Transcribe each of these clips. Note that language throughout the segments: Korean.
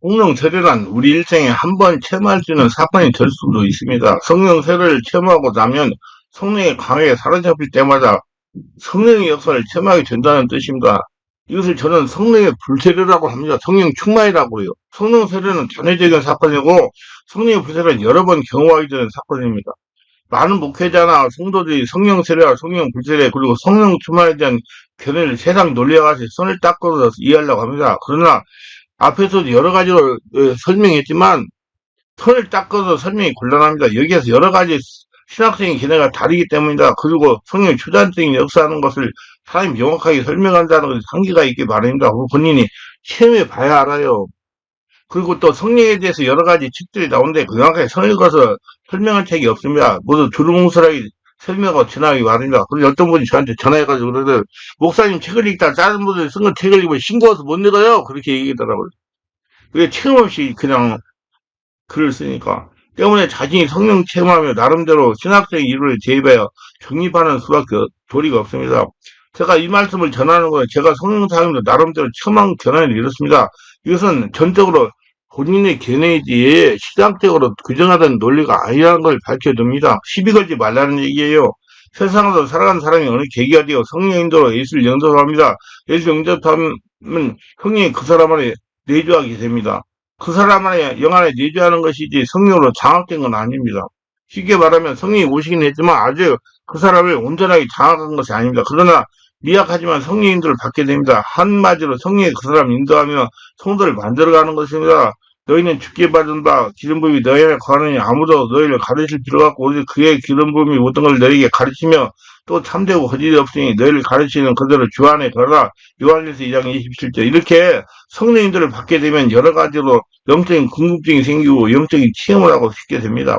성령 세례란 우리 일생에 한 번 체험할 수 있는 사건이 될 수도 있습니다. 성령 세례를 체험하고 나면 성령의 강에 사로잡힐 때마다 성령의 역사를 체험하게 된다는 뜻입니다. 이것을 저는 성령의 불세례라고 합니다. 성령 충만이라고 해요. 성령 세례는 단회적인 사건이고 성령의 불세례는 여러 번 경험하게 되는 사건입니다. 많은 목회자나 성도들이 성령 세례와 성령 불세례 그리고 성령 충만에 대한 견해를 세상 논리와 같이 선을 닦아서 이해하려고 합니다. 그러나 앞에서도 여러 가지로 설명했지만 선을 닦아서 설명이 곤란합니다. 여기에서 여러 가지 신학적인 견해가 다르기 때문이다. 그리고 성령 초자적인 역사하는 것을 사람이 명확하게 설명한다는 것이 한계가 있기 바랍니다. 본인이 체험해 봐야 알아요. 그리고 또 성령에 대해서 여러 가지 책들이 나오는데 그 명확하게 선을 읽어서 설명한 책이 없습니다. 모두 두루뭉술하게 설명하고 지나가기 바랍니다. 그래서 어떤 분이 저한테 전화해가지고 그러더라고요. 목사님 책을 읽다 다른 분들이 쓴 건 책을 읽으면 싱거워서 못 읽어요. 그렇게 얘기하더라고요. 그게 체험 없이 그냥 글을 쓰니까. 때문에 자신이 성령 체험하며 나름대로 신학적인 이론을 대입하여 정립하는 수밖에 도리가 없습니다. 제가 이 말씀을 전하는 건 제가 성령 사역도 나름대로 체험한 견해를 이렇습니다. 이것은 전적으로 본인의 견해이지 시장적으로 규정하던 논리가 아니라는 걸 밝혀둡니다. 시비 걸지 말라는 얘기예요. 세상에서 살아가는 사람이 어느 계기가 되어 성령 인도로 예수를 영접합니다. 예수 영접하면 성령이 그 사람 안에 내주하게 됩니다. 그 사람 안에 영 안에 내주하는 것이지 성령으로 장악된 건 아닙니다. 쉽게 말하면 성령이 오시긴 했지만 아주 그 사람을 온전하게 장악한 것이 아닙니다. 그러나 미약하지만 성령 인도를 받게 됩니다. 한마디로 성령이 그 사람을 인도하며 성도를 만들어가는 것입니다. 너희는 죽게 받은 바 기름 부음이 너희 안에 거하느니 아무도 너희를 가르칠 필요가 없고 오직 그의 기름 부음이 모든 걸 너희에게 가르치며 또 참되고 거짓이 없으니 너희를 가르치는 그대로 주 안에 거라. 요한일서 2장 27절. 이렇게 성령 인도를 받게 되면 여러 가지로 영적인 궁금증이 생기고 영적인 체험을 하고 싶게 됩니다.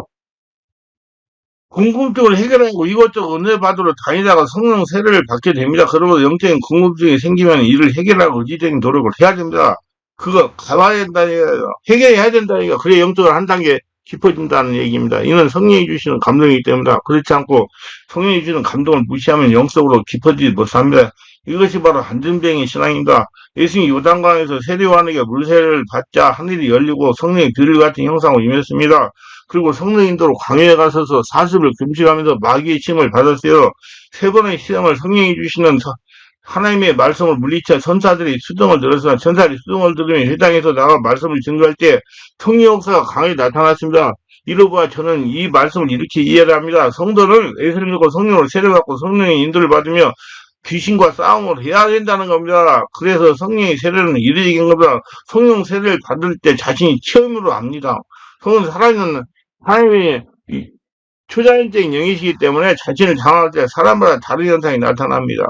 궁금증을 해결하고 이것저것 은혜 받으러 다니다가 성령 세례를 받게 됩니다. 그러고 영적인 궁금증이 생기면 이를 해결하고 의지적인 노력을 해야 됩니다. 그거 가봐야 된다니까 해결해야 된다니까 그래 영적으로 한 단계 깊어진다는 얘기입니다. 이는 성령이 주시는 감동이기 때문이다. 그렇지 않고 성령이 주시는 감동을 무시하면 영적으로 깊어지지 못합니다. 이것이 바로 한증병의 신앙입니다. 예수님이 요단강에서 세례요한에게 물세례를 받자 하늘이 열리고 성령이 비를 같은 형상으로 임했습니다. 그리고 성령 인도로 광야에 가서서 40을 금식하면서 마귀의 시험을 받았어요. 세 번의 시험을 성령이 주시는 하나님의 말씀을 물리쳐 천사들이 수동을 들었으나 천사들이 수동을 들으며 회당에서 나가 말씀을 증거할 때 성령 역사가 강하게 나타났습니다. 이로 보아 저는 이 말씀을 이렇게 이해를 합니다. 성도는 예수를 믿고 성령으로 세례받고 성령의 인도를 받으며 귀신과 싸움을 해야 된다는 겁니다. 그래서 성령의 세례는 이례적인 겁니다. 성령 세례를 받을 때 자신이 체험으로 압니다. 성은 살아있는 하나님의 초자연적인 영이시기 때문에 자신을 장악할 때 사람마다 다른 현상이 나타납니다.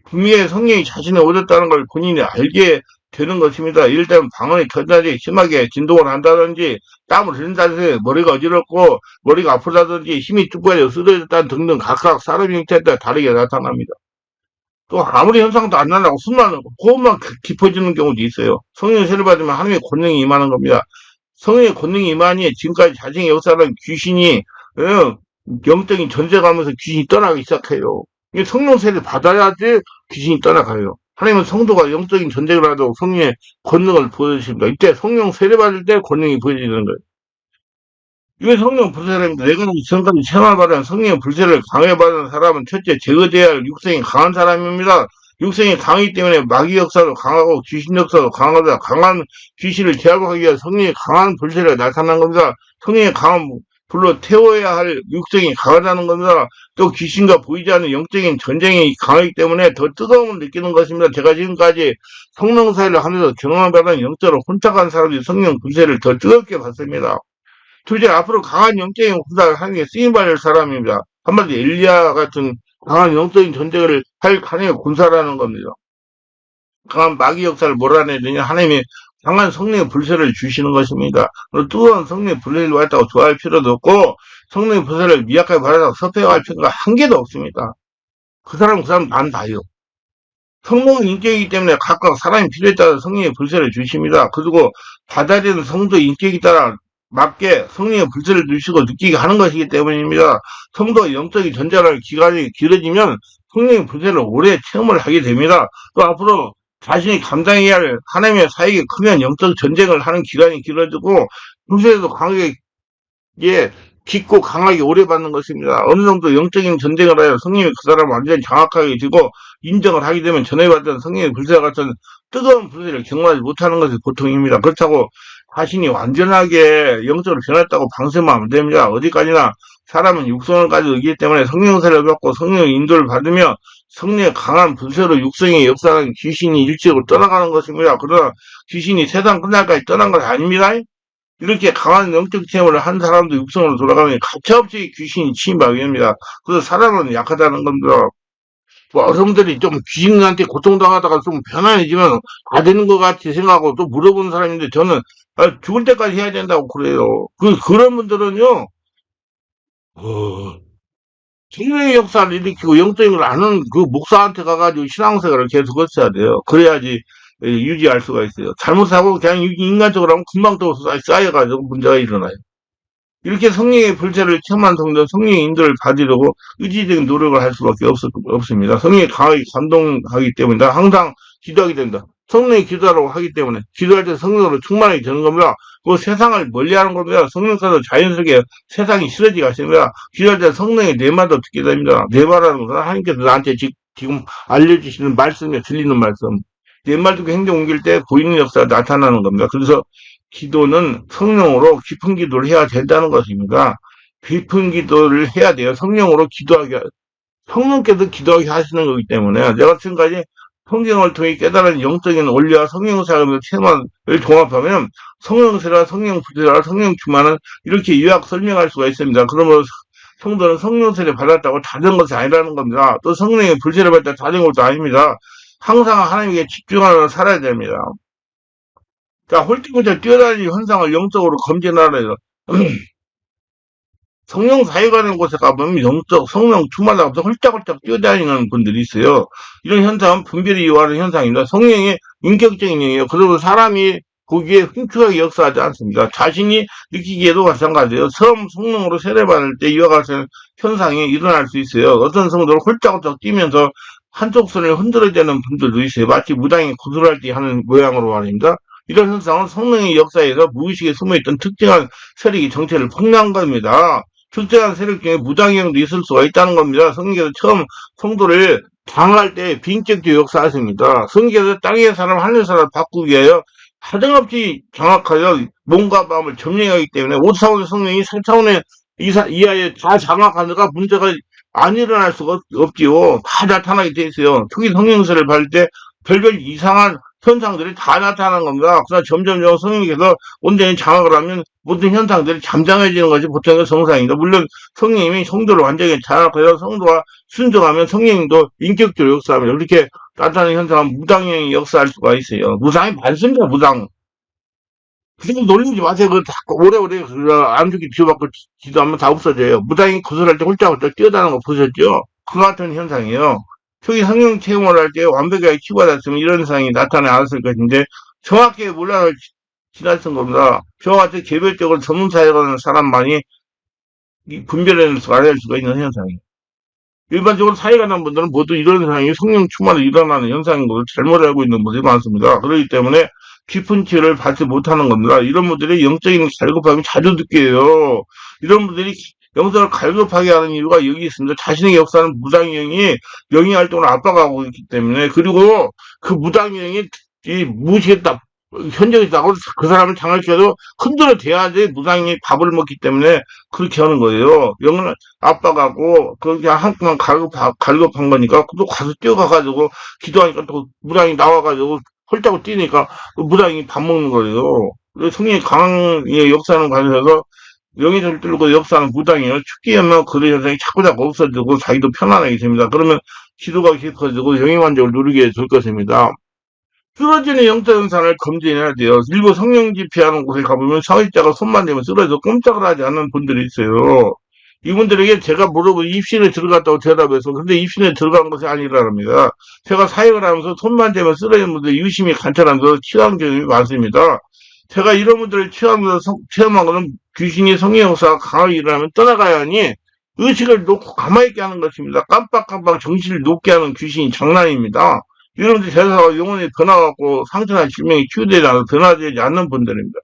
분명히 성령이 자신을 얻었다는 걸 본인이 알게 되는 것입니다. 이럴 때는 방언이 터지지 심하게 진동을 한다든지 땀을 흘린다든지 머리가 어지럽고 머리가 아프다든지 힘이 뚝뚝하게 쓰러졌다는 등등 각각 사람의 형태에 따라 다르게 나타납니다. 또 아무리 현상도 안 나려고 숨만 호흡만 깊어지는 경우도 있어요. 성령 세례 받으면 하나님의 권능이 임하는 겁니다. 성령의 권능이 임하니 지금까지 자신의 역사는 귀신이 영적인 전쟁하면서 귀신이 떠나기 시작해요. 성령 세례 받아야지 귀신이 떠나가요. 하나님은 성도가 영적인 전쟁을 하도록 성령의 권능을 보여주십니다. 이때 성령 세례 받을 때 권능이 보여지는 거예요. 이게 성령 불세례입니다. 내가 지금까지 체험받은 성령 불세례를 강해받은 사람은 첫째 제거돼야 할 육성이 강한 사람입니다. 육성이 강하기 때문에 마귀 역사도 강하고 귀신 역사도 강하다. 강한 귀신을 제압하기 위해 성령의 강한 불세례가 나타난 겁니다. 성령의 강한 불로 태워야 할 육성이 강하다는 겁니다. 또 귀신과 보이지 않는 영적인 전쟁이 강하기 때문에 더 뜨거움을 느끼는 것입니다. 제가 지금까지 성령 사회를 하면서 경험받은 영적으로 혼탁한 사람들이 성령 불세를 더 뜨겁게 받습니다. 둘째, 앞으로 강한 영적인 군사를 하는 게 쓰임받을 사람입니다. 한마디로 엘리야 같은 강한 영적인 전쟁을 할 하나님의 군사라는 겁니다. 강한 마귀 역사를 몰아내느냐 하나님이 강한 성령의 불세를 주시는 것입니다. 뜨거운 성령의 불세를 받았다고 좋아할 필요도 없고 성령의 불세를 미약하게 받았다고 섭해할 필요가 한 개도 없습니다. 그 사람 난 다요. 성령은 인격이기 때문에 각각 사람의 필요에 따라 성령의 불세를 주십니다. 그리고 받아들이는 성도의 인격에 따라 맞게 성령의 불세를 주시고 느끼게 하는 것이기 때문입니다. 성도의 영적인 전쟁할 기간이 길어지면 성령의 불세를 오래 체험을 하게 됩니다. 또 앞으로 자신이 감당해야 할 하나님의 사역이 크면 영적 전쟁을 하는 기간이 길어지고 불세에도 강하게 깊고 강하게 오래 받는 것입니다. 어느 정도 영적인 전쟁을 하여 성령이 그 사람을 완전히 장악하게 되고 인정을 하게 되면 전에 받던 성령의 불새와 같은 뜨거운 불새를 경험하지 못하는 것이 보통입니다. 그렇다고 자신이 완전하게 영적으로 변했다고 방심하면 안 됩니다. 어디까지나 사람은 육성을 가지고 있기 때문에 성령세를 받고 성령의 인도를 받으며 성령의 강한 불새로 육성의 역사는 귀신이 일찍으로 떠나가는 것입니다. 그러나 귀신이 세상 끝날까지 떠난 것이 아닙니다. 이렇게 강한 영적 체험을 한 사람도 육성으로 돌아가면 가차없이 귀신이 침입하게 됩니다. 그래서 사람은 약하다는 겁니다. 뭐 여러분들이 좀 귀신한테 고통당하다가 좀 편안해지면 다 되는 것 같이 생각하고 또 물어보는 사람인데 저는 죽을 때까지 해야 된다고 그래요. 그런 분들은요, 성령의 역사를 일으키고 영적인 걸 아는 그 목사한테 가가지고 신앙생활을 계속 했어야 돼요. 그래야지 유지할 수가 있어요. 잘못하고 그냥 인간적으로 하면 금방 또 쌓여가지고 문제가 일어나요. 이렇게 성령의 불체를 체험한 성도는 성령의 인도를 받으려고 의지적인 노력을 할 수밖에 없습니다. 성령이 강하게 감동하기 때문에 항상 기도하게 된다. 성령이 기도하라고 하기 때문에 기도할 때 성령으로 충만하게 되는 겁니다. 그 세상을 멀리하는 겁니다. 성령께서 자연스럽게 세상이 싫어지게 하십니다. 기도할 때 성령의 내 말도 듣게 됩니다. 내 말하는 것은 하나님께서 나한테 지금 알려주시는 말씀에 들리는 말씀. 내 말 듣고 행동 옮길 때 보이는 역사가 나타나는 겁니다. 그래서 기도는 성령으로 깊은 기도를 해야 된다는 것입니다. 깊은 기도를 해야 돼요. 성령으로 기도하게, 성령께서 기도하게 하시는 거기 때문에 내가 지금까지 성경을 통해 깨달은 영적인 원리와 성령사를 체험을 종합하면 성령세라 성령부재라 성령 충만은 이렇게 요약 설명할 수가 있습니다. 그러면 성도는 성령세를 받았다고 다 된 것이 아니라는 겁니다. 또 성령의 불세를 받았다 다 된 것도 아닙니다. 항상 하나님께 집중하며 살아야 됩니다. 자, 홀쭉홀쭉 뛰어다니는 현상을 영적으로 검진하래요. 성령 사회가는 곳에 가보면 영적 성령 충만하고 홀짝홀짝 뛰어다니는 분들이 있어요. 이런 현상은 분별이 요하는 현상입니다. 성령의 인격적인 영이에요. 그리고 사람이 거기에 흉측하게 역사하지 않습니다. 자신이 느끼기에도 마찬가지예요. 처음 성령으로 세례받을 때 이와 같은 현상이 일어날 수 있어요. 어떤 성도는 홀짝홀짝 뛰면서 한쪽 손을 흔들어대는 분들도 있어요. 마치 무당이 구슬할 때 하는 모양으로 말입니다. 이런 현상은 성령의 역사에서 무의식에 숨어있던 특정한 세력이 정체를 폭로한 겁니다. 특정한 세력 중에 무당형도 있을 수가 있다는 겁니다. 성령께서 처음 성도를 당할 때 빈격적 역사하십니다. 성령께서 땅의 사람, 하늘 사람 바꾸기 위하여 하등없이 정확하여 몸과 마음을 점령하기 때문에 5차원의 성령이 3차원의 이하에 다 장악하느라 문제가 안 일어날 수가 없지요. 다 나타나게 돼 있어요. 특히 성령세를 받을 때 별별 이상한 현상들이 다 나타나는 겁니다. 그러나 점점점 성령께서 온전히 장악을 하면 모든 현상들이 잠잠해지는 것이 보통의 정상입니다. 물론 성령님이 성도를 완전히 장악해서 성도가 순종하면 성령님도 인격적으로 역사하며 이렇게 나타나는 현상은 무당형이 역사할 수가 있어요. 무당이 많습니다. 무당. 그냥 놀리지 마세요. 오래오래 안 죽기 뒤로받고 기도하면 다 없어져요. 무당이 구슬할 때 홀짝홀짝 뛰어다니는 거 보셨죠? 그 같은 현상이에요. 특히 성령 체험을 할 때 완벽하게 치유받았으면 이런 현상이 나타나지 않았을 것인데 정확히 몰라서 지나친 겁니다. 저와 같이 개별적으로 전문사역하는 사람만이 분별해낼 수가 알 수가 있는 현상이에요. 일반적으로 사역하는 분들은 모두 이런 현상이 성령 충만으로 일어나는 현상인 것을 잘못 알고 있는 분들이 많습니다. 그렇기 때문에 깊은 치유를 받지 못하는 겁니다. 이런 분들이 영적인 갈급함이 자주 느껴요. 이런 분들이 영성을 갈급하게 하는 이유가 여기 있습니다. 자신의 역사는 무당형이 영의 활동을 압박하고 있기 때문에 그리고 그 무당형이 무시했다. 현정이 있다고 그 사람을 장악시켜도 흔들어 대야지 무당이 밥을 먹기 때문에 그렇게 하는 거예요. 영을 압박하고 그렇게 한꺼만 갈급한 거니까 또 가서 뛰어가가지고 기도하니까 또 무당이 나와가지고 홀짝고 뛰니까 무당이 밥 먹는 거예요. 성령이 강한 역사하는 과정에서 영이 들고 역사하는 무당이에요. 축기하면 그런 현상이 자꾸 없어지고 자기도 편안하게 됩니다. 그러면 기도가 깊어지고 영의 만족을 누리게 될 것입니다. 쓰러지는 영적 현상을 검진해야 돼요. 일부 성령 집회하는 곳에 가보면 사회자가 손만 대면 쓰러져 꼼짝을 하지 않는 분들이 있어요. 이분들에게 제가 물어보고 입신에 들어갔다고 대답해서 근데 입신에 들어간 것이 아니라랍니다. 제가 사역을 하면서 손만 대면 쓰러지는 분들 유심히 관찰하면서 취한 경험이 많습니다. 제가 이런 분들을 체험하면서 체험한 것은 귀신이 성령 역사가 강하게 일어나면 떠나가야 하니 의식을 놓고 가만히 있게 하는 것입니다. 깜빡깜빡 정신을 놓게 하는 귀신이 장난입니다. 이런 제사가 영혼이 변화갖고 상처나 질병이 치유되지 않아서 변화되지 않는 분들입니다.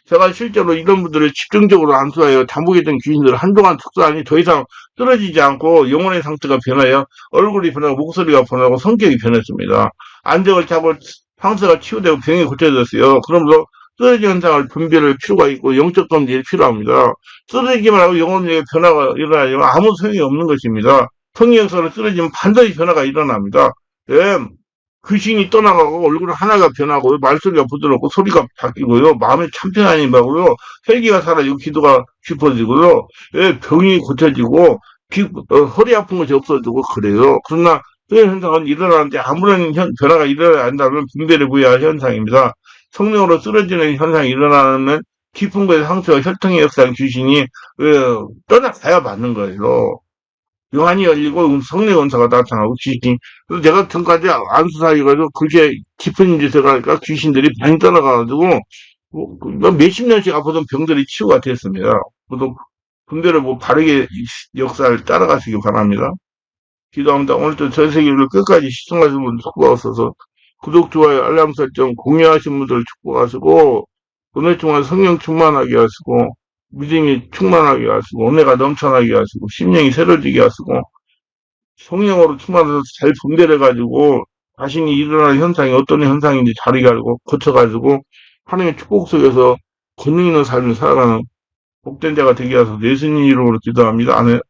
제가 실제로 이런 분들을 집중적으로 안수하여 잠복에 든 귀신들을 한동안 특수하니 더 이상 쓰러지지 않고 영혼의 상태가 변하여 얼굴이 변하고 목소리가 변하고 성격이 변했습니다. 안정을 잡을 상처가 치유되고 병이 고쳐졌어요. 그러면서 쓰러진 현상을 분별할 필요가 있고 영적 검진이 필요합니다. 쓰러지기만 하고 영혼의 변화가 일어나면 아무 소용이 없는 것입니다. 성령에서는 쓰러지면 반드시 변화가 일어납니다. 예, 귀신이 떠나가고 얼굴 하나가 변하고 말소리가 부드럽고 소리가 바뀌고요. 마음이 참 편안히 가고요. 혈기가 사라지고 기도가 깊어지고요. 예, 병이 고쳐지고 허리 아픈 것이 없어지고 그래요. 그러나 그런 현상은 일어나는데 아무런 변화가 일어나지 않는다면 분별을 구해야 할 현상입니다. 성령으로 쓰러지는 현상이 일어나면 깊은 곳에 상처와 혈통의 역사한 귀신이 떠나가야 맞는 거예요. 요한이 열리고 성령 원사가 나타나고 귀신이 그래서 내가 전까지 안 수사해가지고 그렇게 깊은 짓을 하니까 귀신들이 많이 떠나가가지고 몇십 년씩 아프던 병들이 치유가 됐습니다. 그래도 분별을 바르게 역사를 따라가시기 바랍니다. 기도합니다. 오늘도 전 세계를 끝까지 시청하시는 분들 축복하셔서 구독, 좋아요, 알람 설정, 공유하신 분들 축복하시고 오늘 동안 성령 충만하게 하시고 믿음이 충만하게 하시고 은혜가 넘쳐나게 하시고 심령이 새로지게 하시고 성령으로 충만해서 잘 분별해가지고 자신이 일어날 현상이 어떤 현상인지 잘 알고 고쳐가지고 하나님의 축복 속에서 권능 있는 삶을 살아가는 복된 자가 되게 하소서 예수님 이름으로 기도합니다. 아멘.